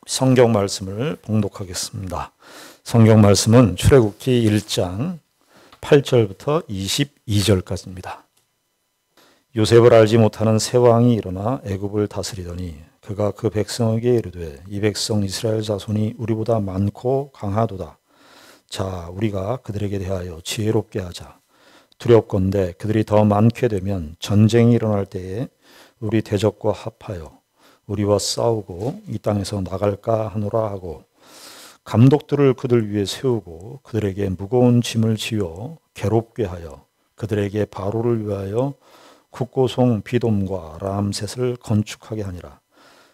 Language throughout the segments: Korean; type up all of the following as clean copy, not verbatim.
성경 말씀을 봉독하겠습니다. 성경 말씀은 출애굽기 1장 8절부터 22절까지입니다. 요셉을 알지 못하는 새 왕이 일어나 애굽을 다스리더니 그가 그 백성에게 이르되 이 백성 이스라엘 자손이 우리보다 많고 강하도다. 자, 우리가 그들에게 대하여 지혜롭게 하자. 두렵건대 그들이 더 많게 되면 전쟁이 일어날 때에 우리 대적과 합하여 우리와 싸우고 이 땅에서 나갈까 하노라 하고 감독들을 그들 위에 세우고 그들에게 무거운 짐을 지어 괴롭게 하여 그들에게 바로를 위하여 국고송 비돔과 람셋을 건축하게 하니라.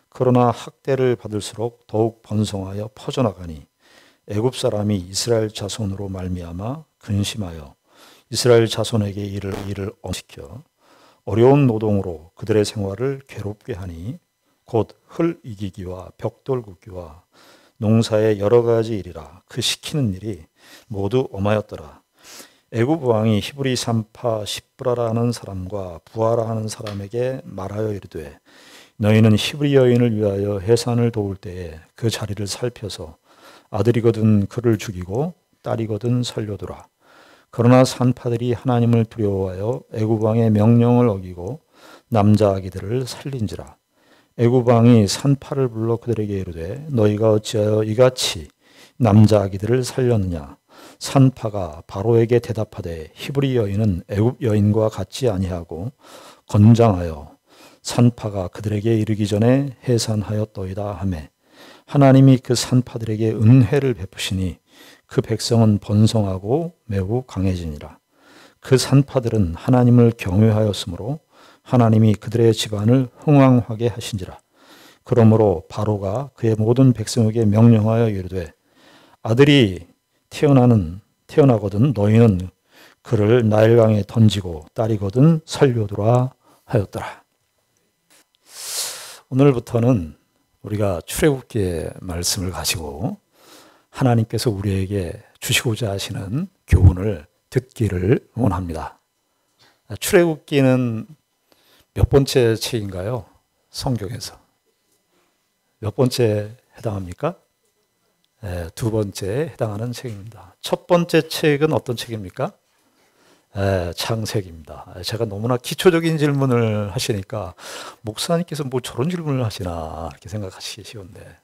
그러나 학대를 받을수록 더욱 번성하여 퍼져나가니 애굽 사람이 이스라엘 자손으로 말미암아 근심하여 이스라엘 자손에게 일을 엄시켜 어려운 노동으로 그들의 생활을 괴롭게 하니 곧 흙 이기기와 벽돌 굽기와 농사의 여러 가지 일이라. 그 시키는 일이 모두 엄하였더라. 애굽 왕이 히브리 산파 십브라라 하는 사람과 부하라 하는 사람에게 말하여 이르되 너희는 히브리 여인을 위하여 해산을 도울 때에 그 자리를 살펴서 아들이거든 그를 죽이고 딸이거든 살려두라. 그러나 산파들이 하나님을 두려워하여 애굽 왕의 명령을 어기고 남자 아기들을 살린지라. 애굽 왕이 산파를 불러 그들에게 이르되 너희가 어찌하여 이같이 남자 아기들을 살렸느냐. 산파가 바로에게 대답하되 히브리 여인은 애굽 여인과 같지 아니하고 건장하여 산파가 그들에게 이르기 전에 해산하였더이다 하매 하나님이 그 산파들에게 은혜를 베푸시니 그 백성은 번성하고 매우 강해지니라. 그 산파들은 하나님을 경외하였으므로 하나님이 그들의 집안을 흥왕하게 하신지라. 그러므로 바로가 그의 모든 백성에게 명령하여 이르되 아들이 태어나거든 너희는 그를 나일강에 던지고 딸이거든 살려두라 하였더라. 오늘부터는 우리가 출애굽기의 말씀을 가지고 하나님께서 우리에게 주시고자 하시는 교훈을 듣기를 원합니다. 출애굽기는 몇 번째 책인가요? 성경에서 몇 번째 해당합니까? 네, 두 번째에 해당하는 책입니다. 첫 번째 책은 어떤 책입니까? 네, 창세기입니다. 제가 너무나 기초적인 질문을 하시니까 목사님께서 뭐 저런 질문을 하시나 이렇게 생각하시기 쉬운데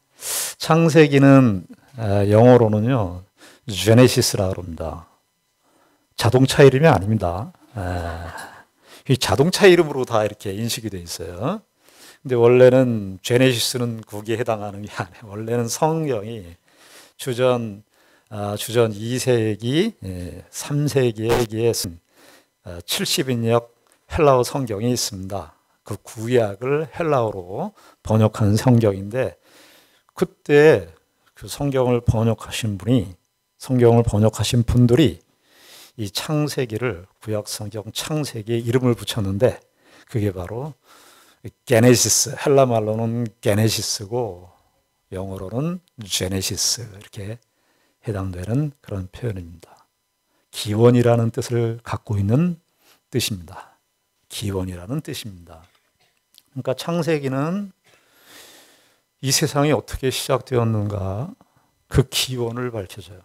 창세기는 영어로는요 제네시스라고 합니다. 자동차 이름이 아닙니다. 이 자동차 이름으로 다 이렇게 인식이 돼 있어요. 근데 원래는 제네시스는 거기에 해당하는 게 아니에요. 원래는 성경이 주전 2세기, 3세기에 쓴 70인역 헬라어 성경이 있습니다. 그 구약을 헬라어로 번역한 성경인데 그때 그 성경을 번역하신 분들이 이 창세기를 구약 성경 창세기에 이름을 붙였는데 그게 바로 게네시스, 헬라 말로는 게네시스고 영어로는 제네시스 이렇게 해당되는 그런 표현입니다. 기원이라는 뜻을 갖고 있는 뜻입니다. 기원이라는 뜻입니다. 그러니까 창세기는 이 세상이 어떻게 시작되었는가 그 기원을 밝혀줘요.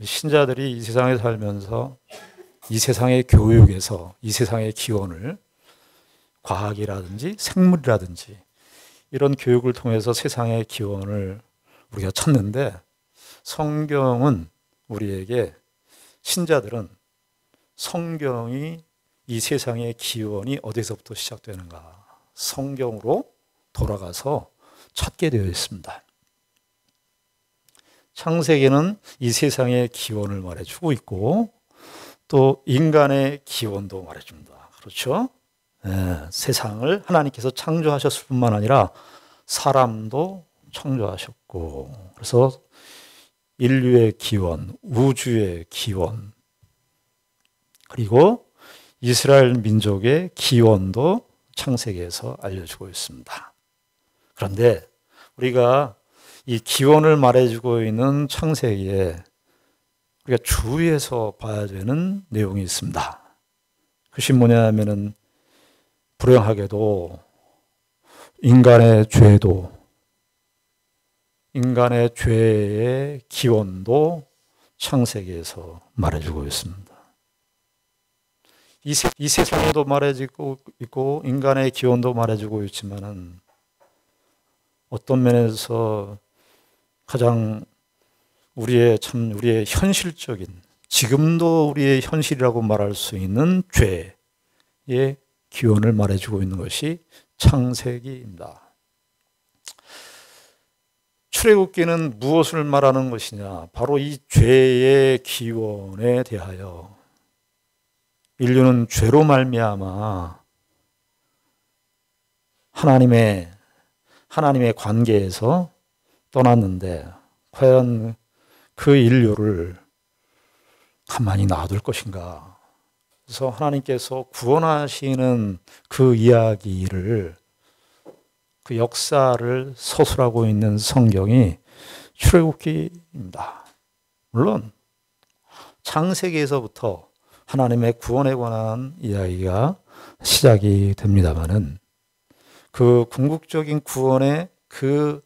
신자들이 이 세상에 살면서 이 세상의 교육에서 이 세상의 기원을 과학이라든지 생물이라든지 이런 교육을 통해서 세상의 기원을 우리가 찾는데 성경은 우리에게 신자들은 성경이 이 세상의 기원이 어디서부터 시작되는가 성경으로 돌아가서 찾게 되어 있습니다. 창세기는 이 세상의 기원을 말해주고 있고 또 인간의 기원도 말해줍니다. 그렇죠? 세상을 하나님께서 창조하셨을 뿐만 아니라 사람도 창조하셨고 그래서 인류의 기원, 우주의 기원 그리고 이스라엘 민족의 기원도 창세기에서 알려주고 있습니다. 그런데 우리가 이 기원을 말해주고 있는 창세기에 우리가 주의해서 봐야 되는 내용이 있습니다. 그것이 뭐냐면은 불행하게도 인간의 죄도 인간의 죄의 기원도 창세기에서 말해주고 있습니다. 이 세상에도 말해주고 있고 인간의 기원도 말해주고 있지만은 어떤 면에서 가장 우리의 현실적인, 지금도 우리의 현실이라고 말할 수 있는 죄의 기원을 말해주고 있는 것이 창세기입니다. 출애굽기는 무엇을 말하는 것이냐? 바로 이 죄의 기원에 대하여 인류는 죄로 말미암아 하나님의 관계에서 떠났는데 과연 그 인류를 가만히 놔둘 것인가? 그래서 하나님께서 구원하시는 그 이야기를, 그 역사를 서술하고 있는 성경이 출애굽기입니다. 물론 창세기에서부터 하나님의 구원에 관한 이야기가 시작이 됩니다마는 그 궁극적인 구원의 그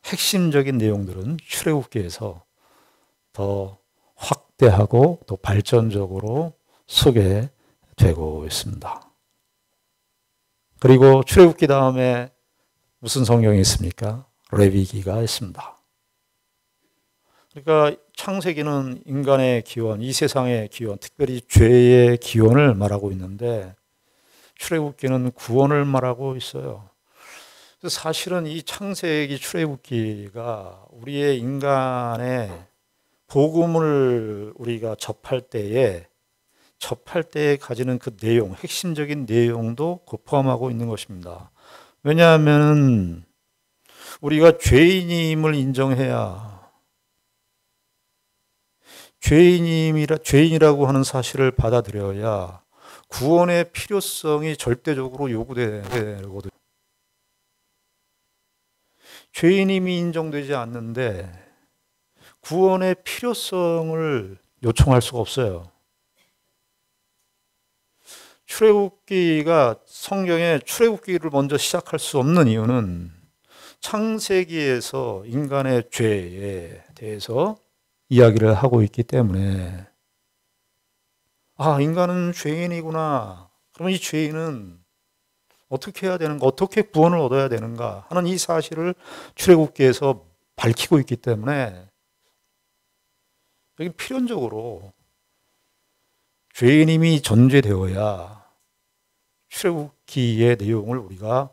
핵심적인 내용들은 출애굽기에서 더 확대하고 또 발전적으로 소개되고 있습니다. 그리고 출애굽기 다음에 무슨 성경이 있습니까? 레위기가 있습니다. 그러니까 창세기는 인간의 기원, 이 세상의 기원, 특별히 죄의 기원을 말하고 있는데 출애굽기는 구원을 말하고 있어요. 사실은 이 창세기 출애굽기가 우리의 인간의 복음을 우리가 접할 때에 가지는 그 내용, 핵심적인 내용도 포함하고 있는 것입니다. 왜냐하면 우리가 죄인임을 인정해야, 죄인이라고 하는 사실을 받아들여야 구원의 필요성이 절대적으로 요구되거든요. 죄인임이 인정되지 않는데 구원의 필요성을 요청할 수가 없어요. 출애굽기가 성경에 출애굽기를 먼저 시작할 수 없는 이유는 창세기에서 인간의 죄에 대해서 이야기를 하고 있기 때문에 인간은 죄인이구나. 그러면 이 죄인은 어떻게 해야 되는가? 어떻게 구원을 얻어야 되는가? 하는 이 사실을 출애굽기에서 밝히고 있기 때문에 여기 필연적으로 죄인임이 전제되어야 출애굽기의 내용을 우리가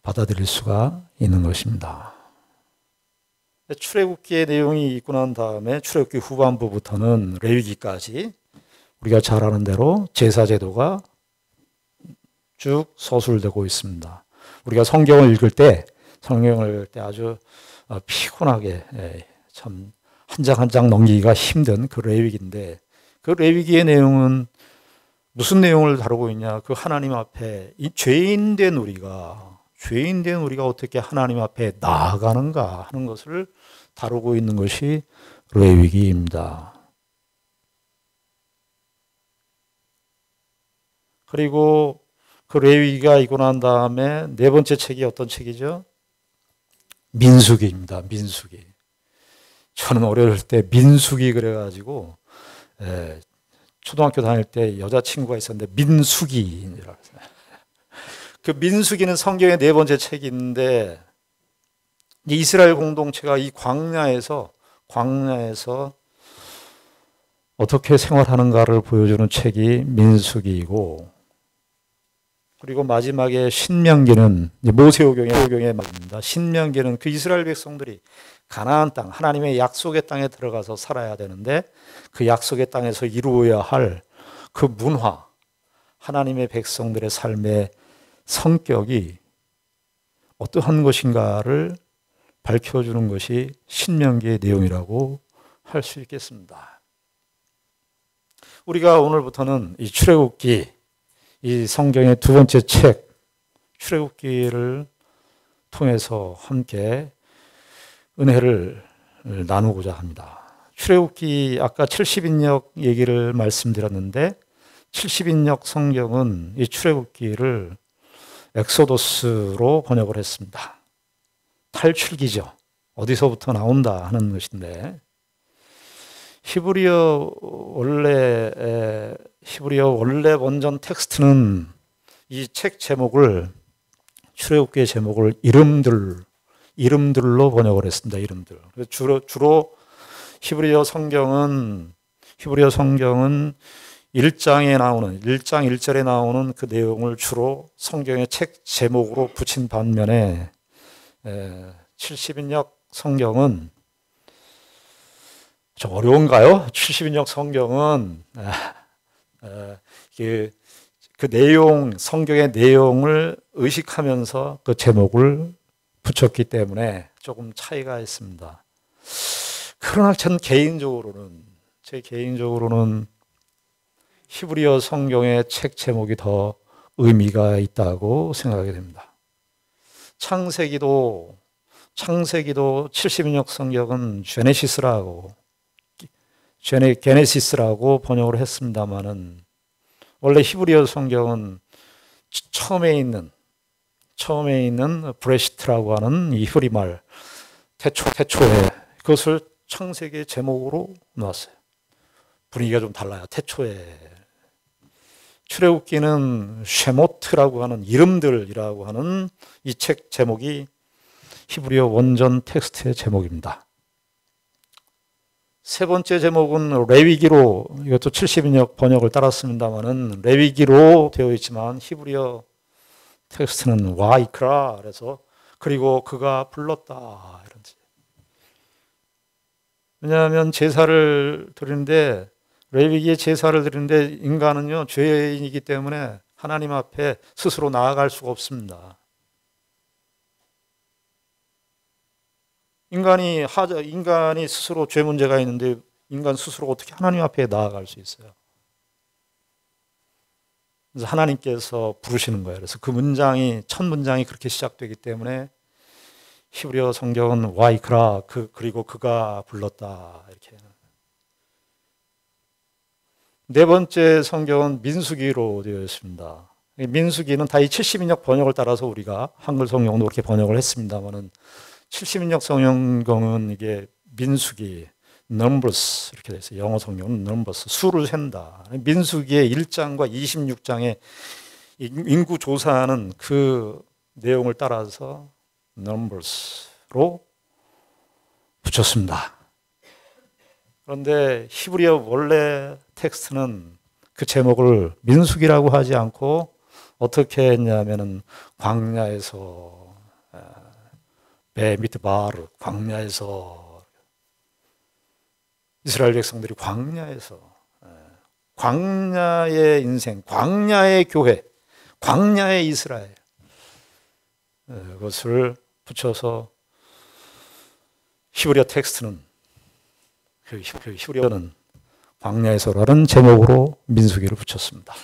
받아들일 수가 있는 것입니다. 출애굽기의 내용이 있고 난 다음에 출애굽기 후반부부터는 레위기까지 우리가 잘 아는 대로 제사제도가 쭉 서술되고 있습니다. 우리가 성경을 읽을 때 아주 피곤하게 참 한 장 한 장 넘기기가 힘든 그 레위기인데 그 레위기의 내용은 무슨 내용을 다루고 있냐? 그 하나님 앞에 이 죄인된 우리가 어떻게 하나님 앞에 나아가는가 하는 것을 다루고 있는 것이 레위기입니다. 그리고 그 레위기가 있고 난 다음에 네 번째 책이 어떤 책이죠? 민수기입니다. 민수기. 저는 어렸을 때 민수기 그래가지고 초등학교 다닐 때 여자친구가 있었는데 민수기라고 했어요. 그 민수기는 성경의 네 번째 책인데 이스라엘 공동체가 이 광야에서 어떻게 생활하는가를 보여주는 책이 민수기이고, 그리고 마지막에 신명기는 모세오경의 말입니다. 신명기는 그 이스라엘 백성들이 가나안 땅, 하나님의 약속의 땅에 들어가서 살아야 되는데 그 약속의 땅에서 이루어야 할 그 문화, 하나님의 백성들의 삶의 성격이 어떠한 것인가를 밝혀주는 것이 신명기의 내용이라고 할 수 있겠습니다. 우리가 오늘부터는 이 출애굽기, 이 성경의 두 번째 책 출애굽기를 통해서 함께 은혜를 나누고자 합니다. 출애굽기 아까 70인역 얘기를 말씀드렸는데 70인역 성경은 이 출애굽기를 엑소더스로 번역을 했습니다. 탈출기죠. 어디서부터 나온다 하는 것인데 히브리어 원래 원전 텍스트는 이 책 제목을 출애굽기의 제목을 이름들로 번역을 했습니다. 이름들. 주로 히브리어 성경은 1장에 나오는 1장 1절에 나오는 그 내용을 주로 성경의 책 제목으로 붙인 반면에 70인역 성경은 좀 어려운가요? 70인역 성경은 그 내용, 성경의 내용을 의식하면서 그 제목을 붙였기 때문에 조금 차이가 있습니다. 그러나 제 개인적으로는 히브리어 성경의 책 제목이 더 의미가 있다고 생각하게 됩니다. 창세기도 70인역 성경은 게네시스라고 번역을 했습니다마는 원래 히브리어 성경은 처음에 있는 브레시트라고 하는 이 히브리 말 태초에 그것을 창세기의 제목으로 놨어요. 분위기가 좀 달라요. 태초에. 출애굽기는 쉐모트라고 하는 이름들이라고 하는 이 책 제목이 히브리어 원전 텍스트의 제목입니다. 세 번째 제목은 레위기로, 이것도 70인역 번역을 따랐습니다만은 레위기로 되어 있지만 히브리어 텍스트는 와이크라, 그래서 그리고 그가 불렀다 이런. 왜냐하면 제사를 드리는데 레위기에 제사를 드리는데 인간은요 죄인이기 때문에 하나님 앞에 스스로 나아갈 수가 없습니다. 인간이 스스로 죄 문제가 있는데 인간 스스로 어떻게 하나님 앞에 나아갈 수 있어요? 그래서 하나님께서 부르시는 거예요. 그래서 첫 문장이 그렇게 시작되기 때문에 히브리어 성경은 와이크라, 그리고 그가 불렀다 이렇게. 네 번째 성경은 민수기로 되어 있습니다. 민수기는 다 이 70인역 번역을 따라서 우리가 한글 성경도 그렇게 번역을 했습니다만은 70인역 성경은 이게 민수기, numbers 이렇게 되어 있어요. 영어 성경은 numbers, 수를 센다. 민수기의 1장과 26장에 인구 조사하는 그 내용을 따라서 numbers로 붙였습니다. 그런데 히브리어 원래 텍스트는 그 제목을 민수기라고 하지 않고 어떻게 했냐면은 광야에서 베미드바르, 광야에서 이스라엘 백성들이 광야의 인생, 광야의 교회, 광야의 이스라엘 그것을 붙여서 히브리어 텍스트는 히브리어는 광야에서라는 제목으로 민수기를 붙였습니다.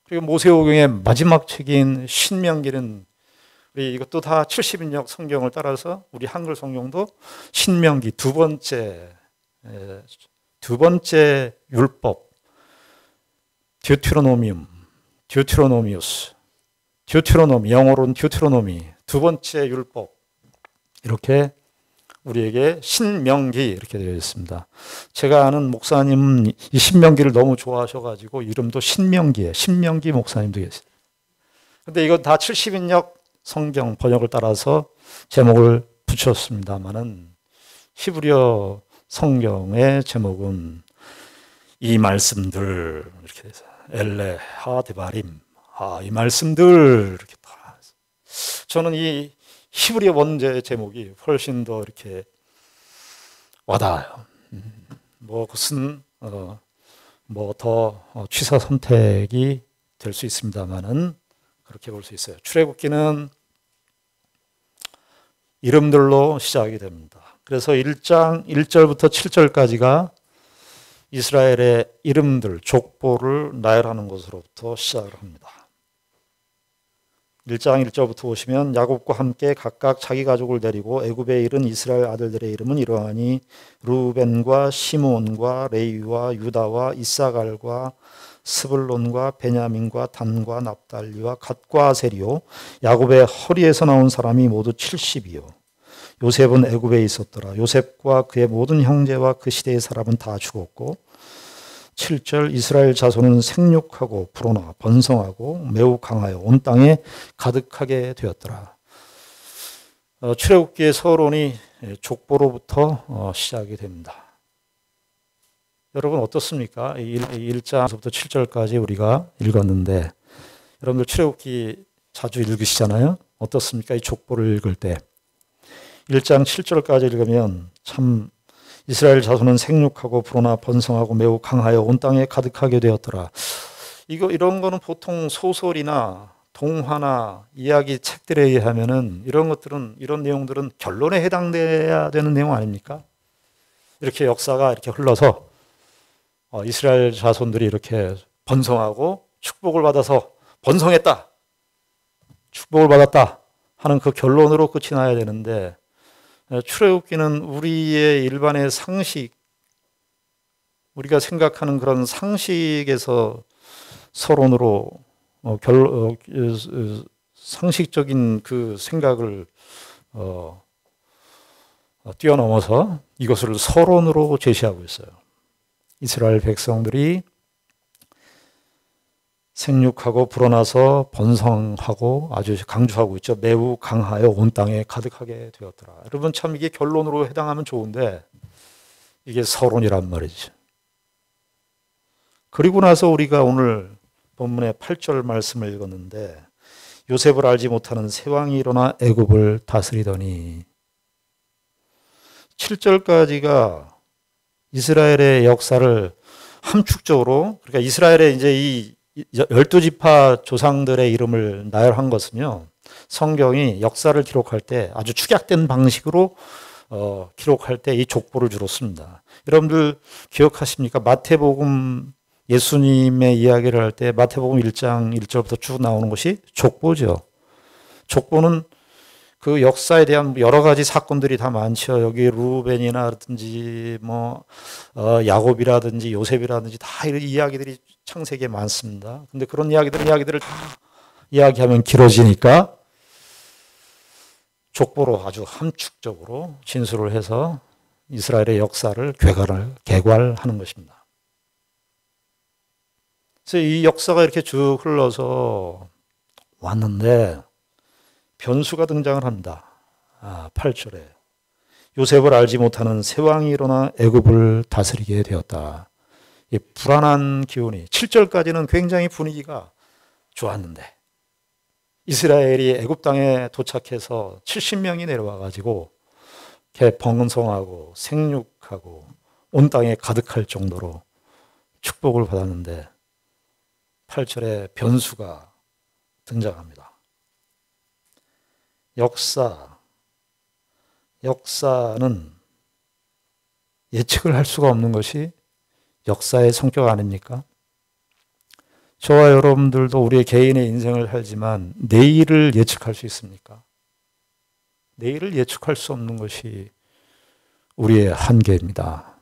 그리고 모세오경의 마지막 책인 신명기는 우리 이것도 다 70인역 성경을 따라서 우리 한글 성경도 신명기 두 번째 율법 듀테로노미우스 영어로는 듀테로노미 두 번째 율법 이렇게 우리에게 신명기 이렇게 되어 있습니다. 제가 아는 목사님은 이 신명기를 너무 좋아하셔가지고 이름도 신명기예요. 신명기 목사님도 계세요. 근데 이건 다 70인역 성경 번역을 따라서 제목을 붙였습니다만은 히브리어 성경의 제목은 이 말씀들 이렇게 돼서 엘레 하데바림 이 말씀들 이렇게 다. 저는 이 히브리어 원제의 제목이 훨씬 더 이렇게 와닿아요. 그것은 더 취사 선택이 될 수 있습니다만은 그렇게 볼 수 있어요. 출애굽기는 이름들로 시작이 됩니다. 그래서 1장 1절부터 7절까지가 이스라엘의 이름들, 족보를 나열하는 것으로부터 시작을 합니다. 1장 1절부터 보시면 야곱과 함께 각각 자기 가족을 데리고 애굽에 이른 이스라엘 아들들의 이름은 이러하니 루벤과 시몬과 레위와 유다와 이사갈과 스불론과 베냐민과 단과 납달리와 갓과 아셀이요 야곱의 허리에서 나온 사람이 모두 70이요 요셉은 애굽에 있었더라. 요셉과 그의 모든 형제와 그 시대의 사람은 다 죽었고 7절 이스라엘 자손은 생육하고 불어나 번성하고 매우 강하여 온 땅에 가득하게 되었더라. 출애굽기의 서론이 족보로부터 시작이 됩니다. 여러분 어떻습니까? 1장부터 7절까지 우리가 읽었는데 여러분들 출애굽기 자주 읽으시잖아요. 어떻습니까? 이 족보를 읽을 때 1장 7절까지 읽으면 참 이스라엘 자손은 생육하고 불어나 번성하고 매우 강하여 온 땅에 가득하게 되었더라. 이런 거는 보통 소설이나 동화나 이야기 책들에 의하면은 이런 내용들은 결론에 해당돼야 되는 내용 아닙니까? 이렇게 역사가 이렇게 흘러서 이스라엘 자손들이 이렇게 번성하고 축복을 받아서 번성했다. 축복을 받았다 하는 그 결론으로 끝이 나야 되는데 출애굽기는 우리의 일반의 상식, 우리가 생각하는 그런 상식에서 서론으로 상식적인 그 생각을 뛰어넘어서 이것을 서론으로 제시하고 있어요. 이스라엘 백성들이 생육하고 불어나서 번성하고 아주 강조하고 있죠. 매우 강하여 온 땅에 가득하게 되었더라. 여러분 참 이게 결론으로 해당하면 좋은데 이게 서론이란 말이죠. 그리고 나서 우리가 오늘 본문의 8절 말씀을 읽었는데 요셉을 알지 못하는 새 왕이 일어나 애굽을 다스리더니 7절까지가 이스라엘의 역사를 함축적으로 그러니까 이스라엘의 이제 이 12지파 조상들의 이름을 나열한 것은요. 성경이 역사를 기록할 때 아주 축약된 방식으로 기록할 때 이 족보를 주로 씁니다. 여러분들 기억하십니까? 마태복음 예수님의 이야기를 할 때 마태복음 1장 1절부터 쭉 나오는 것이 족보죠. 족보는 그 역사에 대한 여러 가지 사건들이 다 많죠. 여기 루벤이라든지 야곱이라든지 요셉이라든지 다 이런 이야기들이 창세기에 많습니다. 근데 그런 이야기들을 다 이야기하면 길어지니까 족보로 아주 함축적으로 진술을 해서 이스라엘의 역사를 개괄하는 것입니다. 그래서 이 역사가 이렇게 쭉 흘러서 왔는데 변수가 등장을 합니다. 8절에 요셉을 알지 못하는 새 왕이 일어나 애굽을 다스리게 되었다. 이 불안한 기운이 7절까지는 굉장히 분위기가 좋았는데 이스라엘이 애굽 땅에 도착해서 70명이 내려와 가지고 이렇게 번성하고 생육하고 온 땅에 가득할 정도로 축복을 받았는데 8절에 변수가 등장합니다. 역사는 예측을 할 수가 없는 것이 역사의 성격 아닙니까? 저와 여러분들도 우리의 개인의 인생을 살지만 내일을 예측할 수 있습니까? 내일을 예측할 수 없는 것이 우리의 한계입니다.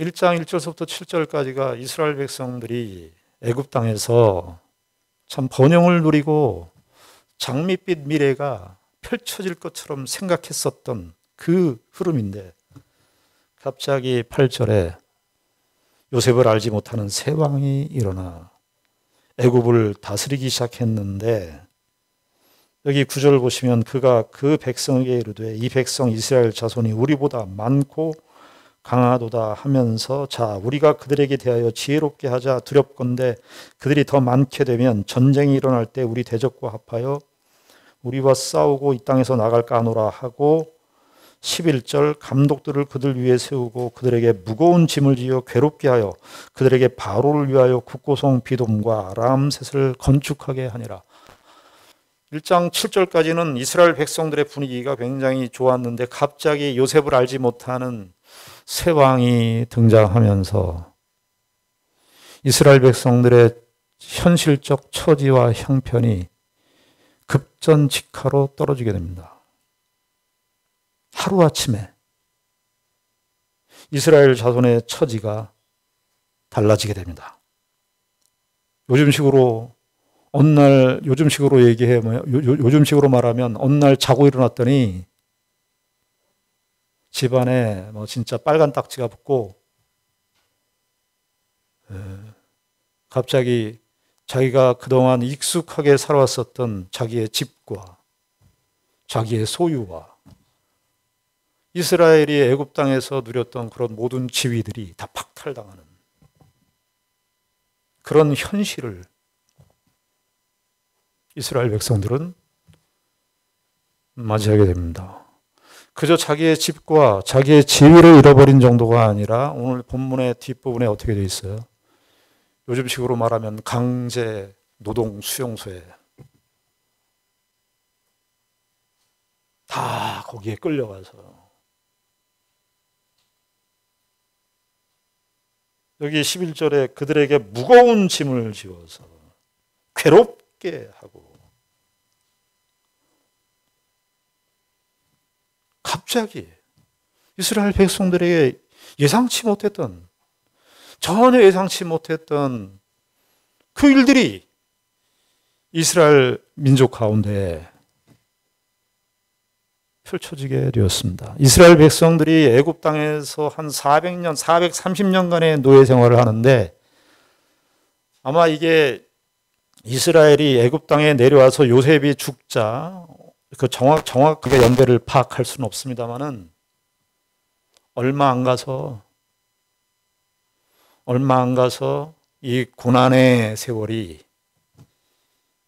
1장 1절부터 7절까지가 이스라엘 백성들이 애굽 땅에서 참 번영을 누리고 장밋빛 미래가 펼쳐질 것처럼 생각했었던 그 흐름인데 갑자기 8절에 요셉을 알지 못하는 새 왕이 일어나 애굽을 다스리기 시작했는데 여기 9절 보시면 그가 그 백성에게 이르되 이 백성 이스라엘 자손이 우리보다 많고 강하도다 하면서 자 우리가 그들에게 대하여 지혜롭게 하자 두렵건대 그들이 더 많게 되면 전쟁이 일어날 때 우리 대적과 합하여 우리와 싸우고 이 땅에서 나갈까 하노라 하고 11절 감독들을 그들 위에 세우고 그들에게 무거운 짐을 지어 괴롭게 하여 그들에게 바로를 위하여 국고성 비돔과 람셋을 건축하게 하니라. 1장 7절까지는 이스라엘 백성들의 분위기가 굉장히 좋았는데 갑자기 요셉을 알지 못하는 새 왕이 등장하면서 이스라엘 백성들의 현실적 처지와 형편이 급전직하로 떨어지게 됩니다. 하루아침에 이스라엘 자손의 처지가 달라지게 됩니다. 요즘식으로 요즘식으로 말하면 어느 날 자고 일어났더니 집안에 뭐 진짜 빨간 딱지가 붙고 갑자기 자기가 그동안 익숙하게 살아왔었던 자기의 집과 자기의 소유와 이스라엘이 애굽 땅에서 누렸던 그런 모든 지위들이 다 박탈당하는 그런 현실을 이스라엘 백성들은 맞이하게 됩니다. 그저 자기의 집과 자기의 지위를 잃어버린 정도가 아니라 오늘 본문의 뒷부분에 어떻게 되어 있어요? 요즘식으로 말하면 강제 노동 수용소에 다 거기에 끌려가서 여기 11절에 그들에게 무거운 짐을 지워서 괴롭게 하고 갑자기 이스라엘 백성들에게 전혀 예상치 못했던 그 일들이 이스라엘 민족 가운데 펼쳐지게 되었습니다. 이스라엘 백성들이 애굽 땅에서 한 400년, 430년간의 노예 생활을 하는데 아마 이게 이스라엘이 애굽 땅에 내려와서 요셉이 죽자 그 정확하게 연배를 파악할 수는 없습니다만은 얼마 안 가서 이 고난의 세월이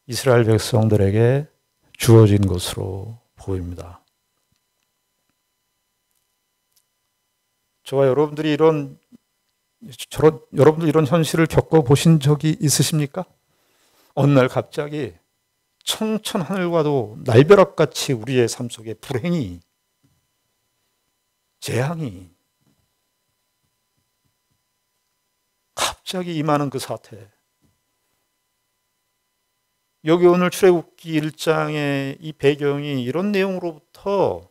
이스라엘 백성들에게 주어진 것으로 보입니다. 저와 여러분들이 이런 현실을 겪어보신 적이 있으십니까? 어느 날 갑자기 청천하늘과도 날벼락같이 우리의 삶 속에 불행이, 재앙이 갑자기 임하는 그 사태. 여기 오늘 출애굽기 1장의 이 배경이 이런 내용으로부터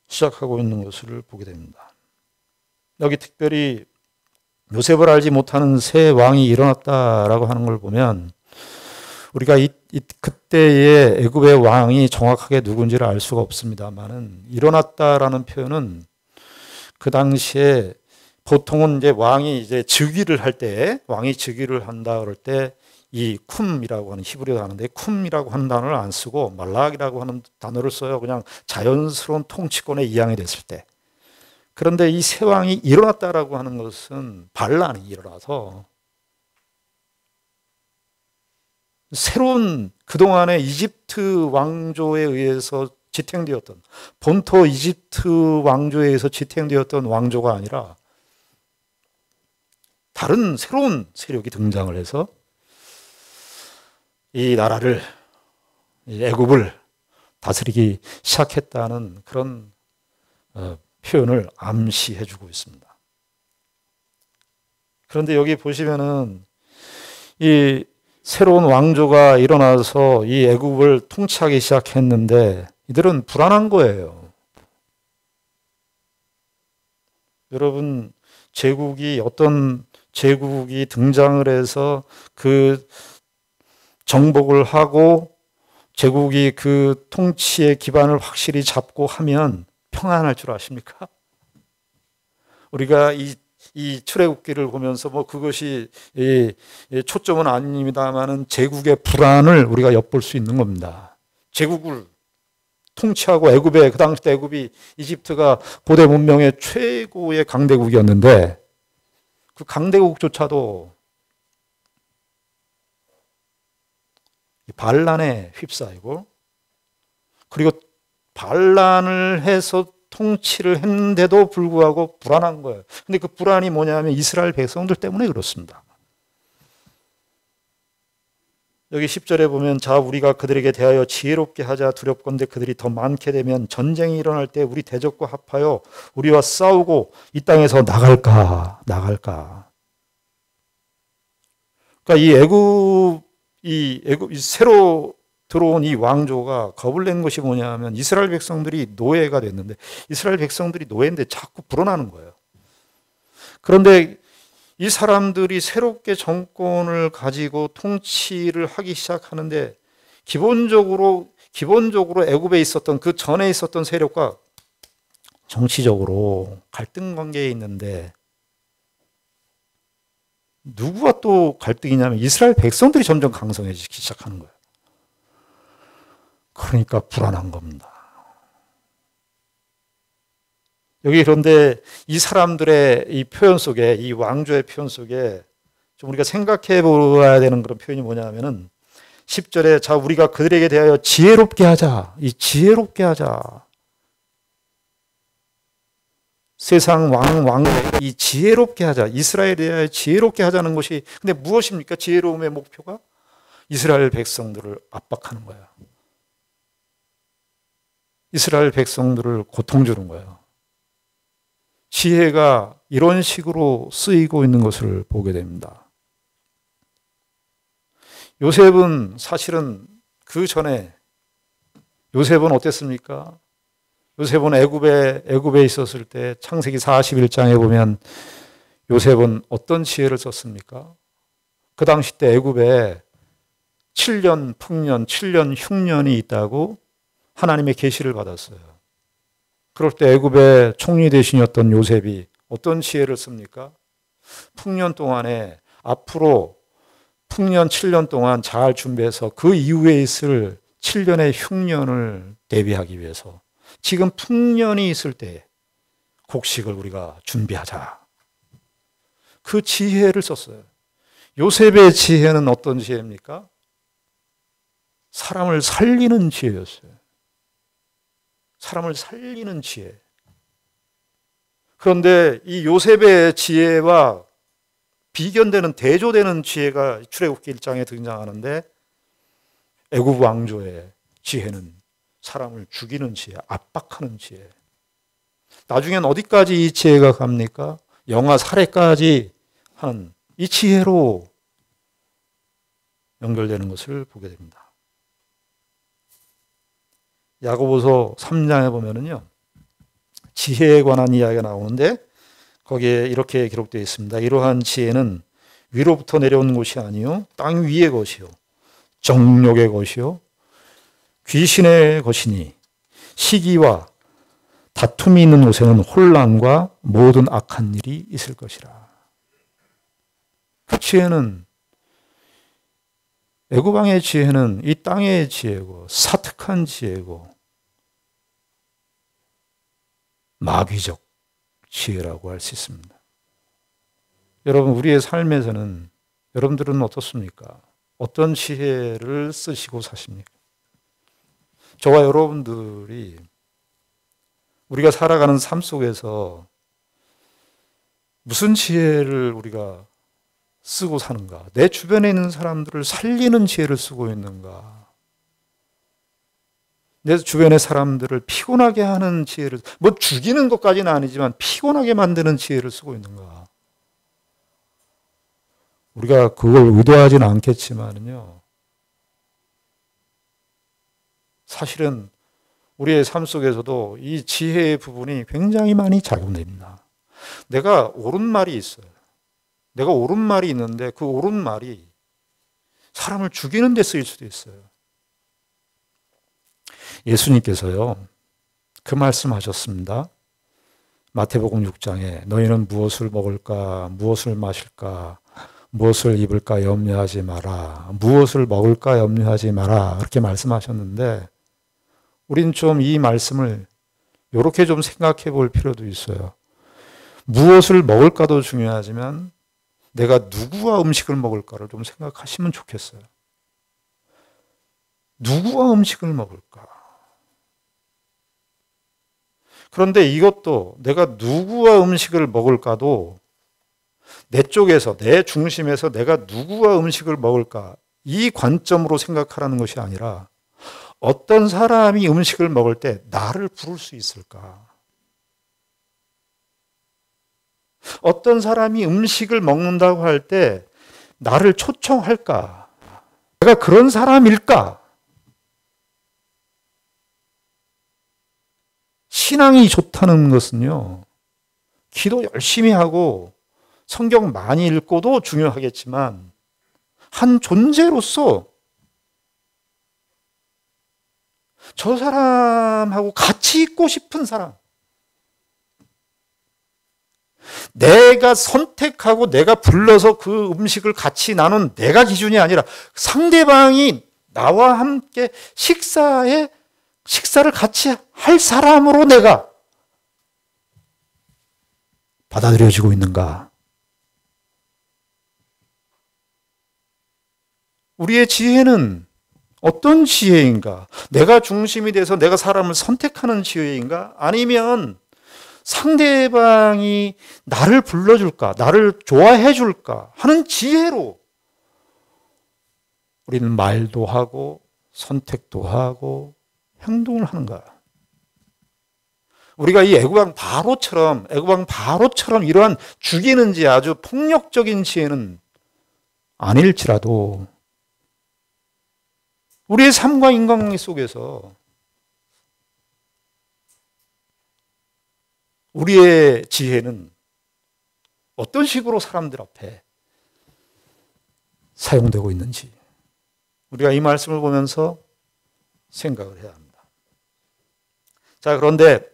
시작하고 있는 것을 보게 됩니다. 여기 특별히 요셉을 알지 못하는 새 왕이 일어났다라고 하는 걸 보면 우리가 그때의 애굽의 왕이 정확하게 누군지를 알 수가 없습니다만은 일어났다라는 표현은 그 당시에 보통은 이제 왕이 즉위를 한다 그럴 때 이 쿰이라고 하는 히브리어 단어인데 쿰이라고 하는 단어를 안 쓰고 말락이라고 하는 단어를 써요. 그냥 자연스러운 통치권에 이양이 됐을 때. 그런데 이 새 왕이 일어났다라고 하는 것은 반란이 일어나서 새로운 그동안의 이집트 왕조에 의해서 지탱되었던 본토 이집트 왕조에 의해서 지탱되었던 왕조가 아니라 다른 새로운 세력이 등장을 해서 이 나라를, 이 애굽을 다스리기 시작했다는 그런 표현을 암시해 주고 있습니다. 그런데 여기 보시면은 이 새로운 왕조가 일어나서 이 애굽을 통치하기 시작했는데 이들은 불안한 거예요. 여러분, 어떤 제국이 등장을 해서 그 정복을 하고 제국이 그 통치의 기반을 확실히 잡고 하면 평안할 줄 아십니까? 우리가 이 출애굽기를 보면서 그것이 초점은 아닙니다만은 제국의 불안을 우리가 엿볼 수 있는 겁니다. 제국을 통치하고 그 당시 애굽이 이집트가 고대 문명의 최고의 강대국이었는데 그 강대국조차도 반란에 휩싸이고 그리고 반란을 해서 통치를 했는데도 불구하고 불안한 거예요. 근데 그 불안이 뭐냐면 이스라엘 백성들 때문에 그렇습니다. 여기 10절에 보면 자 우리가 그들에게 대하여 지혜롭게 하자 두렵건대 그들이 더 많게 되면 전쟁이 일어날 때 우리 대적과 합하여 우리와 싸우고 이 땅에서 나갈까. 그러니까 이 새로 들어온 이 왕조가 겁을 낸 것이 뭐냐면 이스라엘 백성들이 노예가 됐는데 이스라엘 백성들이 노예인데 자꾸 불어나는 거예요. 그런데 이 사람들이 새롭게 정권을 가지고 통치를 하기 시작하는데 기본적으로 애굽에 있었던 그 전에 있었던 세력과 정치적으로 갈등 관계에 있는데 누구와 또 갈등이냐면 이스라엘 백성들이 점점 강성해지기 시작하는 거예요. 그러니까 불안한 겁니다. 여기 그런데 이 사람들의 이 표현 속에, 이 왕조의 표현 속에 좀 우리가 생각해 보아야 되는 그런 표현이 뭐냐면은 10절에 자 우리가 그들에게 대하여 지혜롭게 하자. 이 지혜롭게 하자. 세상 왕의 이 지혜롭게 하자. 이스라엘에 대하여 지혜롭게 하자는 것이 근데 무엇입니까? 지혜로움의 목표가 이스라엘 백성들을 압박하는 거예요. 이스라엘 백성들을 고통 주는 거예요. 지혜가 이런 식으로 쓰이고 있는 것을 보게 됩니다. 요셉은 사실은 그 전에 요셉은 어땠습니까? 요셉은 애굽에 있었을 때 창세기 41장에 보면 요셉은 어떤 지혜를 썼습니까? 그 당시 때 애굽에 7년 풍년, 7년 흉년이 있다고 하나님의 계시를 받았어요. 그럴 때 애굽의 총리 대신이었던 요셉이 어떤 지혜를 씁니까? 풍년 동안에 앞으로 풍년 7년 동안 잘 준비해서 그 이후에 있을 7년의 흉년을 대비하기 위해서 지금 풍년이 있을 때 곡식을 우리가 준비하자. 그 지혜를 썼어요. 요셉의 지혜는 어떤 지혜입니까? 사람을 살리는 지혜였어요. 사람을 살리는 지혜. 그런데 이 요셉의 지혜와 비견되는 대조되는 지혜가 출애굽기 1장에 등장하는데 애굽 왕조의 지혜는 사람을 죽이는 지혜, 압박하는 지혜. 나중엔 어디까지 이 지혜가 갑니까? 영아 살해까지 하는 이 지혜로 연결되는 것을 보게 됩니다. 야고보서 3장에 보면은요, 지혜에 관한 이야기가 나오는데 거기에 이렇게 기록되어 있습니다. 이러한 지혜는 위로부터 내려오는 것이 아니요 땅 위의 것이요 정욕의 것이요 귀신의 것이니 시기와 다툼이 있는 곳에는 혼란과 모든 악한 일이 있을 것이라. 그 지혜는 애굽 왕의 지혜는 이 땅의 지혜고 사특한 지혜고 마귀적 지혜라고 할 수 있습니다. 여러분 우리의 삶에서는 여러분들은 어떻습니까? 어떤 지혜를 쓰시고 사십니까? 저와 여러분들이 우리가 살아가는 삶 속에서 무슨 지혜를 우리가 쓰고 사는가? 내 주변에 있는 사람들을 살리는 지혜를 쓰고 있는가? 내 주변의 사람들을 피곤하게 하는 지혜를, 뭐 죽이는 것까지는 아니지만 피곤하게 만드는 지혜를 쓰고 있는가? 우리가 그걸 의도하지는 않겠지만요. 사실은 우리의 삶 속에서도 이 지혜의 부분이 굉장히 많이 작용됩니다. 내가 옳은 말이 있어요. 내가 옳은 말이 있는데 그 옳은 말이 사람을 죽이는 데 쓰일 수도 있어요. 예수님께서요, 그 말씀하셨습니다. 마태복음 6장에 너희는 무엇을 먹을까, 무엇을 마실까, 무엇을 입을까 염려하지 마라. 무엇을 먹을까 염려하지 마라. 그렇게 말씀하셨는데 우리는 좀 이 말씀을 이렇게 좀 생각해 볼 필요도 있어요. 무엇을 먹을까도 중요하지만 내가 누구와 음식을 먹을까를 좀 생각하시면 좋겠어요. 누구와 음식을 먹을까? 그런데 이것도 내가 누구와 음식을 먹을까도 내 쪽에서, 내 중심에서 내가 누구와 음식을 먹을까 이 관점으로 생각하라는 것이 아니라 어떤 사람이 음식을 먹을 때 나를 부를 수 있을까? 어떤 사람이 음식을 먹는다고 할 때 나를 초청할까? 내가 그런 사람일까? 신앙이 좋다는 것은요, 기도 열심히 하고 성경 많이 읽고도 중요하겠지만 한 존재로서 저 사람하고 같이 있고 싶은 사람, 내가 선택하고 내가 불러서 그 음식을 같이 나눈 내가 기준이 아니라 상대방이 나와 함께 식사를 같이 할 사람으로 내가 받아들여지고 있는가? 우리의 지혜는 어떤 지혜인가? 내가 중심이 돼서 내가 사람을 선택하는 지혜인가? 아니면 상대방이 나를 불러줄까? 나를 좋아해 줄까? 하는 지혜로 우리는 말도 하고 선택도 하고 행동을 하는가? 우리가 이 애굽왕 바로처럼 이러한 죽이는지 아주 폭력적인 지혜는 아닐지라도 우리의 삶과 인간관계 속에서 우리의 지혜는 어떤 식으로 사람들 앞에 사용되고 있는지 우리가 이 말씀을 보면서 생각을 해야 합니다. 자, 그런데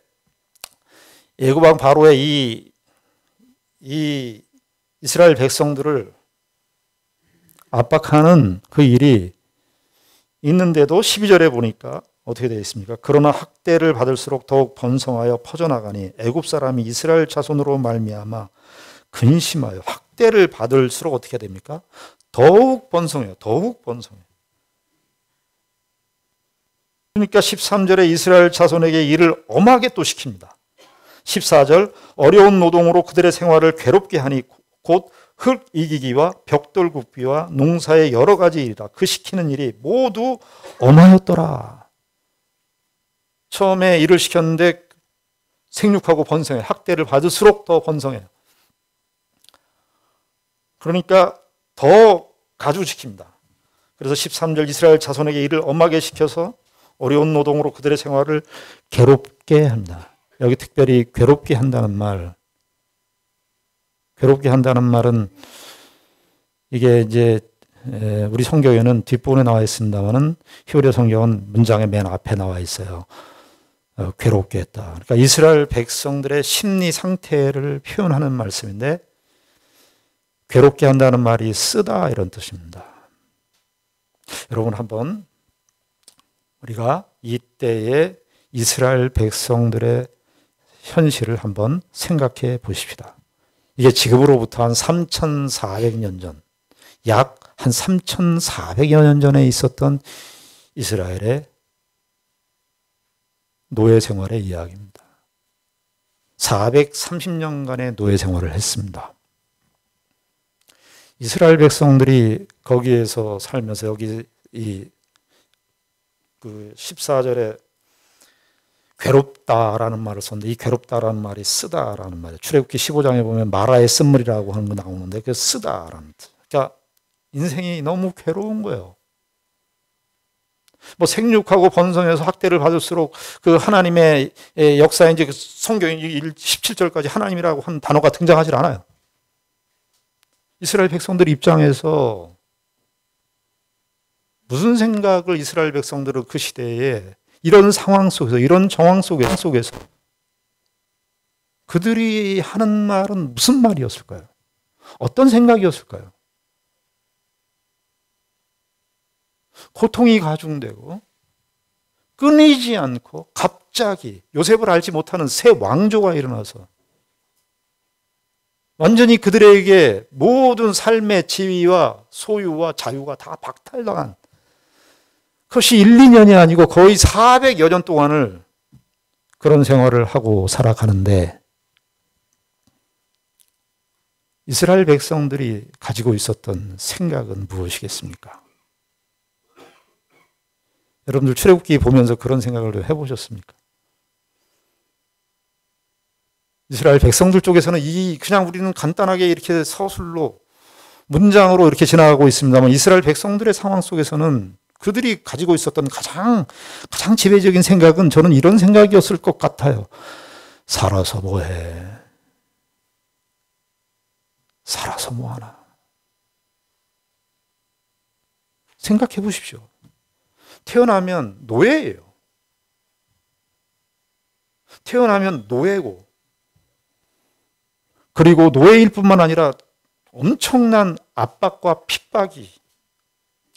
애굽왕 바로의 이 이스라엘 백성들을 압박하는 그 일이 있는데도 12절에 보니까 어떻게 되어 있습니까? 그러나 학대를 받을수록 더욱 번성하여 퍼져나가니 애굽 사람이 이스라엘 자손으로 말미암아 근심하여 학대를 받을수록 어떻게 됩니까? 더욱 번성해요. 더욱 번성해요. 그러니까 13절에 이스라엘 자손에게 일을 엄하게 또 시킵니다. 14절 어려운 노동으로 그들의 생활을 괴롭게 하니 곧 흙 이기기와 벽돌 굽기와 농사의 여러 가지 일이다. 그 시키는 일이 모두 엄하였더라. 처음에 일을 시켰는데 생육하고 번성해. 학대를 받을수록 더 번성해요. 그러니까 더 가중시킵니다. 그래서 13절 이스라엘 자손에게 일을 엄하게 시켜서 어려운 노동으로 그들의 생활을 괴롭게 합니다. 여기 특별히 괴롭게 한다는 말, 괴롭게 한다는 말은 이게 이제 우리 성경에는 뒷부분에 나와 있습니다만은 히브리 성경은 문장의 맨 앞에 나와 있어요. 괴롭게 했다. 그러니까 이스라엘 백성들의 심리 상태를 표현하는 말씀인데 괴롭게 한다는 말이 쓰다 이런 뜻입니다. 여러분 한번 우리가 이때의 이스라엘 백성들의 현실을 한번 생각해 보십시다. 이게 지금으로부터 한 3,400년 전, 약 한 3,400여 년 전에 있었던 이스라엘의 노예 생활의 이야기입니다. 430년간의 노예 생활을 했습니다. 이스라엘 백성들이 거기에서 살면서 여기 그 14절에 괴롭다라는 말을 썼는데 이 괴롭다라는 말이 쓰다라는 말이에요. 출애굽기 15장에 보면 마라의 쓴물이라고 하는 거 나오는데 그 쓰다라는 뜻. 그러니까 인생이 너무 괴로운 거예요. 뭐 생육하고 번성해서 학대를 받을수록 그 하나님의 역사에 이제 성경 17절까지 하나님이라고 한 단어가 등장하지 않아요. 이스라엘 백성들 입장에서 무슨 생각을 이스라엘 백성들은 그 시대에 이런 상황 속에서, 이런 정황 속에서 그들이 하는 말은 무슨 말이었을까요? 어떤 생각이었을까요? 고통이 가중되고 끊이지 않고 갑자기 요셉을 알지 못하는 새 왕조가 일어나서 완전히 그들에게 모든 삶의 지위와 소유와 자유가 다 박탈당한 그것이 1, 2년이 아니고 거의 400여 년 동안을 그런 생활을 하고 살아가는데 이스라엘 백성들이 가지고 있었던 생각은 무엇이겠습니까? 여러분들 출애굽기 보면서 그런 생각을 해보셨습니까? 이스라엘 백성들 쪽에서는 그냥 우리는 간단하게 이렇게 서술로 문장으로 이렇게 지나가고 있습니다만 이스라엘 백성들의 상황 속에서는 그들이 가지고 있었던 가장 지배적인 생각은 저는 이런 생각이었을 것 같아요. 살아서 뭐해? 살아서 뭐하나. 생각해 보십시오. 태어나면 노예예요. 태어나면 노예고, 그리고 노예일 뿐만 아니라 엄청난 압박과 핍박이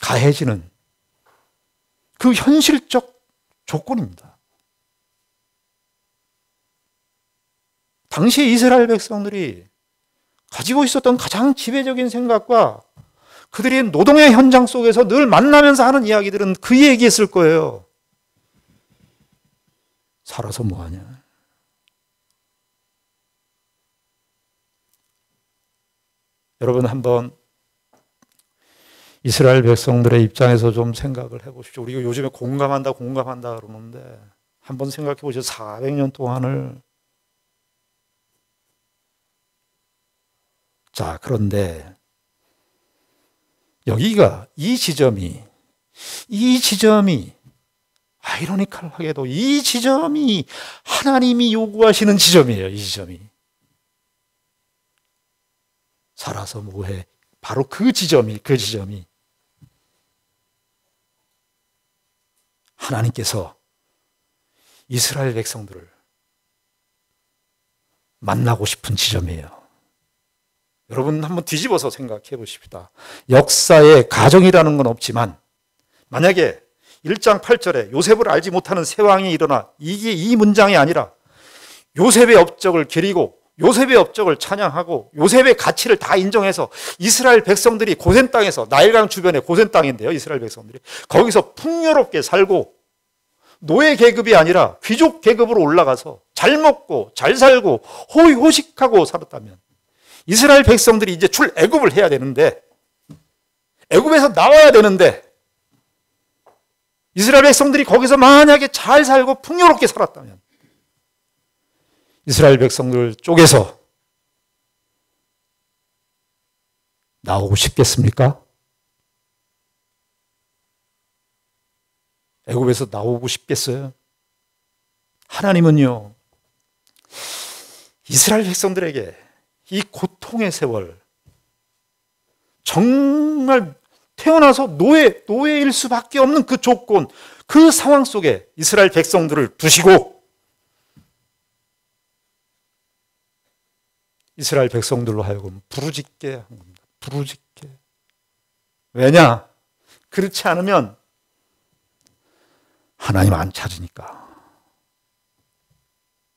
가해지는 그 현실적 조건입니다. 당시 이스라엘 백성들이 가지고 있었던 가장 지배적인 생각과 그들이 노동의 현장 속에서 늘 만나면서 하는 이야기들은 그 얘기였을 거예요. 살아서 뭐하냐. 여러분 한번 이스라엘 백성들의 입장에서 좀 생각을 해보십시오. 우리가 요즘에 공감한다 그러는데 한번 생각해 보시죠. 400년 동안을. 자, 그런데 여기가 이 지점이 아이러니컬하게도 이 지점이 하나님이 요구하시는 지점이에요. 이 지점이. 살아서 뭐해. 바로 그 지점이 하나님께서 이스라엘 백성들을 만나고 싶은 지점이에요. 여러분 한번 뒤집어서 생각해 보십시다. 역사에 가정이라는 건 없지만 만약에 1장 8절에 요셉을 알지 못하는 새 왕이 일어나, 이게 이 문장이 아니라 요셉의 업적을 기리고 요셉의 업적을 찬양하고 요셉의 가치를 다 인정해서 이스라엘 백성들이 고센 땅에서, 나일강 주변의 고센 땅인데요, 이스라엘 백성들이 거기서 풍요롭게 살고 노예 계급이 아니라 귀족 계급으로 올라가서 잘 먹고 잘 살고 호의호식하고 살았다면 이스라엘 백성들이 이제 출애굽을 해야 되는데, 애굽에서 나와야 되는데, 이스라엘 백성들이 거기서 만약에 잘 살고 풍요롭게 살았다면 이스라엘 백성들 쪽에서 나오고 싶겠습니까? 애굽에서 나오고 싶겠어요? 하나님은요, 이스라엘 백성들에게 이 고통의 세월, 정말 태어나서 노예일 수밖에 없는 그 조건, 그 상황 속에 이스라엘 백성들을 두시고 이스라엘 백성들로 하여금 부르짖게 한 겁니다. 부르짖게. 왜냐? 그렇지 않으면 하나님 안 찾으니까.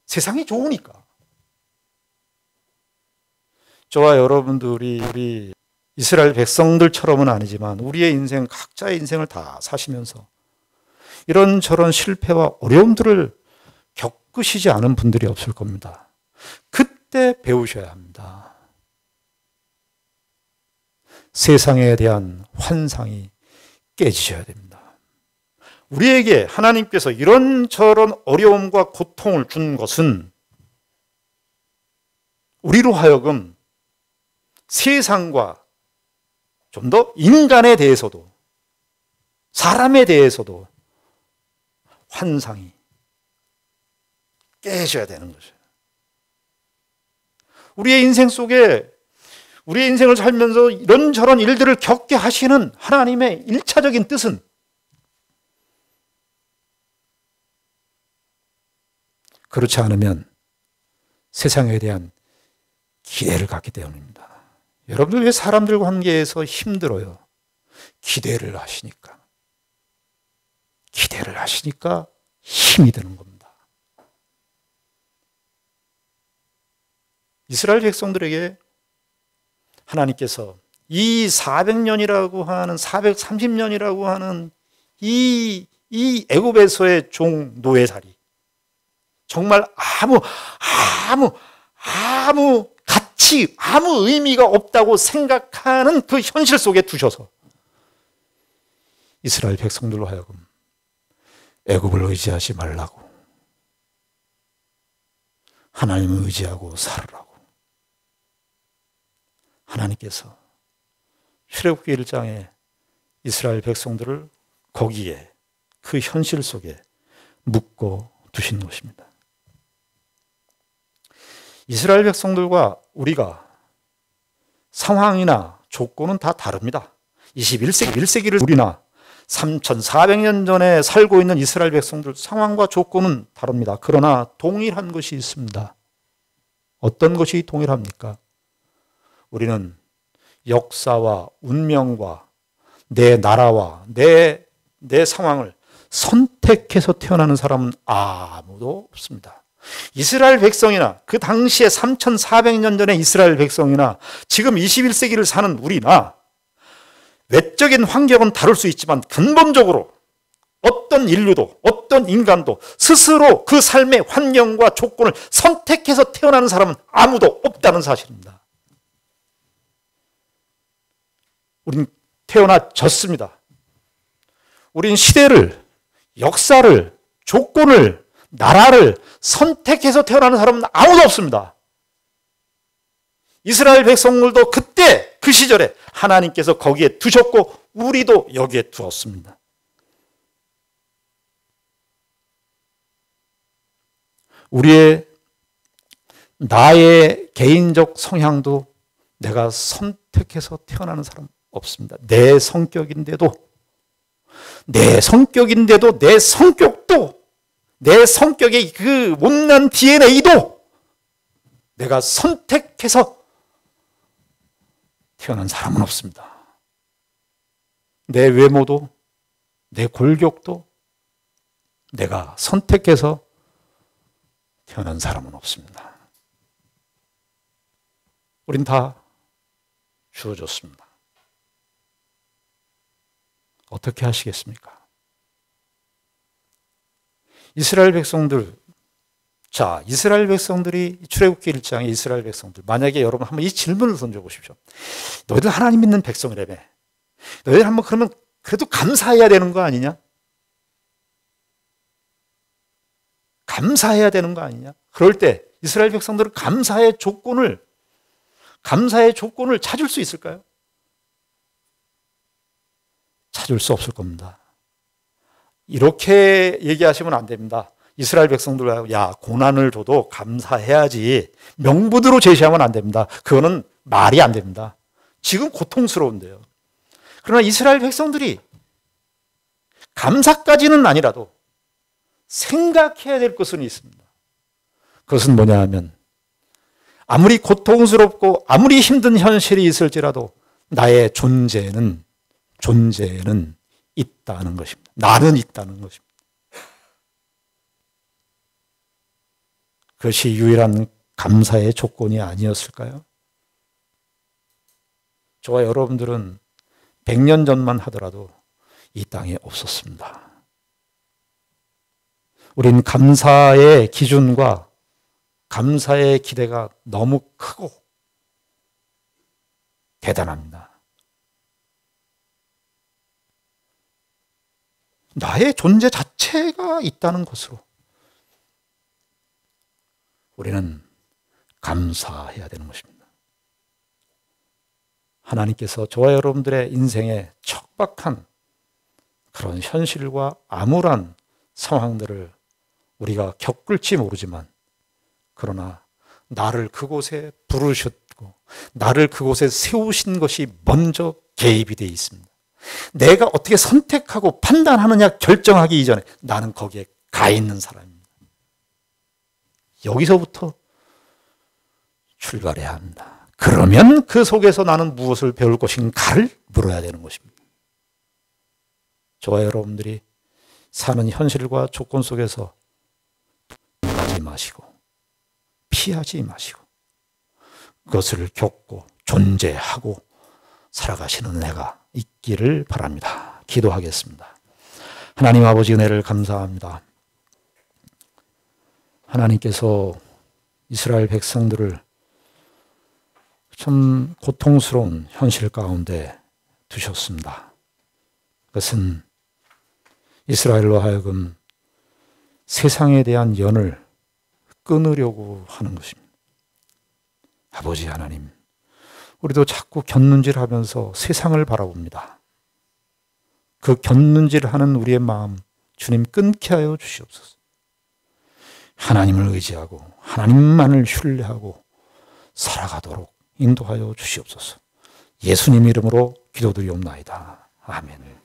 세상이 좋으니까. 저와 여러분들이 우리 이스라엘 백성들처럼은 아니지만 우리의 인생, 각자의 인생을 다 사시면서 이런저런 실패와 어려움들을 겪으시지 않은 분들이 없을 겁니다. 그때 배우셔야 합니다. 세상에 대한 환상이 깨지셔야 됩니다. 우리에게 하나님께서 이런저런 어려움과 고통을 준 것은 우리로 하여금 세상과 좀 더 인간에 대해서도 사람에 대해서도 환상이 깨져야 되는 거죠. 우리의 인생 속에, 우리의 인생을 살면서 이런저런 일들을 겪게 하시는 하나님의 일차적인 뜻은 그렇지 않으면 세상에 대한 기대를 갖기 때문입니다. 여러분들 왜 사람들과 관계에서 힘들어요? 기대를 하시니까. 기대를 하시니까 힘이 드는 겁니다. 이스라엘 백성들에게 하나님께서 이 400년이라고 하는, 430년이라고 하는 이 애굽에서의 종 노예살이, 정말 아무 가치, 아무 의미가 없다고 생각하는 그 현실 속에 두셔서 이스라엘 백성들로 하여금 애굽을 의지하지 말라고, 하나님을 의지하고 살으라고 하나님께서 출애굽기 1장에 이스라엘 백성들을 거기에, 그 현실 속에 묶어 두신 것입니다. 이스라엘 백성들과 우리가 상황이나 조건은 다 다릅니다. 21세기를 우리나 3,400년 전에 살고 있는 이스라엘 백성들 상황과 조건은 다릅니다. 그러나 동일한 것이 있습니다. 어떤 것이 동일합니까? 우리는 역사와 운명과 내 나라와 내 상황을 선택해서 태어나는 사람은 아무도 없습니다. 이스라엘 백성이나 그 당시에 3,400년 전의 이스라엘 백성이나 지금 21세기를 사는 우리나 외적인 환경은 다를 수 있지만 근본적으로 어떤 인류도 어떤 인간도 스스로 그 삶의 환경과 조건을 선택해서 태어나는 사람은 아무도 없다는 사실입니다. 우린 태어나졌습니다. 우린 시대를, 역사를, 조건을, 나라를 선택해서 태어나는 사람은 아무도 없습니다. 이스라엘 백성들도 그때 그 시절에 하나님께서 거기에 두셨고 우리도 여기에 두었습니다. 나의 개인적 성향도 내가 선택해서 태어나는 사람 없습니다. 내 성격인데도 내 성격도 내 성격의 그 못난 DNA도 내가 선택해서 태어난 사람은 없습니다. 내 외모도 내 골격도 내가 선택해서 태어난 사람은 없습니다. 우린 다 주어졌습니다. 어떻게 하시겠습니까? 이스라엘 백성들이 출애굽기 1장의 이스라엘 백성들, 만약에 여러분 한번 이 질문을 던져보십시오. 너희들 하나님 믿는 백성이라며. 너희들 한번 그러면 그래도 감사해야 되는 거 아니냐? 감사해야 되는 거 아니냐? 그럴 때 이스라엘 백성들은 감사의 조건을 찾을 수 있을까요? 찾을 수 없을 겁니다. 이렇게 얘기하시면 안 됩니다. 이스라엘 백성들, 고난을 줘도 감사해야지. 명분으로 제시하면 안 됩니다. 그거는 말이 안 됩니다. 지금 고통스러운데요. 그러나 이스라엘 백성들이 감사까지는 아니라도 생각해야 될 것은 있습니다. 그것은 뭐냐 하면 아무리 고통스럽고 아무리 힘든 현실이 있을지라도 나의 존재는 있다는 것입니다. 나는 있다는 것입니다. 그것이 유일한 감사의 조건이 아니었을까요? 저와 여러분들은 100년 전만 하더라도 이 땅에 없었습니다. 우린 감사의 기준과 감사의 기대가 너무 크고 대단합니다. 나의 존재 자체가 있다는 것으로 우리는 감사해야 되는 것입니다. 하나님께서 저와 여러분들의 인생에 척박한 그런 현실과 암울한 상황들을 우리가 겪을지 모르지만, 그러나 나를 그곳에 부르셨고 나를 그곳에 세우신 것이 먼저 개입이 되어 있습니다. 내가 어떻게 선택하고 판단하느냐 결정하기 이전에 나는 거기에 가 있는 사람입니다. 여기서부터 출발해야 합니다. 그러면 그 속에서 나는 무엇을 배울 것인가를 물어야 되는 것입니다. 저와 여러분들이 사는 현실과 조건 속에서 하지 마시고 피하지 마시고 그것을 겪고 존재하고 살아가시는 은혜가 있기를 바랍니다. 기도하겠습니다. 하나님 아버지, 은혜를 감사합니다. 하나님께서 이스라엘 백성들을 참 고통스러운 현실 가운데 두셨습니다. 그것은 이스라엘로 하여금 세상에 대한 연을 끊으려고 하는 것입니다. 아버지 하나님, 우리도 자꾸 곁눈질하면서 세상을 바라봅니다. 그 곁눈질하는 우리의 마음 주님 끊게 하여 주시옵소서. 하나님을 의지하고 하나님만을 신뢰하고 살아가도록 인도하여 주시옵소서. 예수님 이름으로 기도드리옵나이다. 아멘.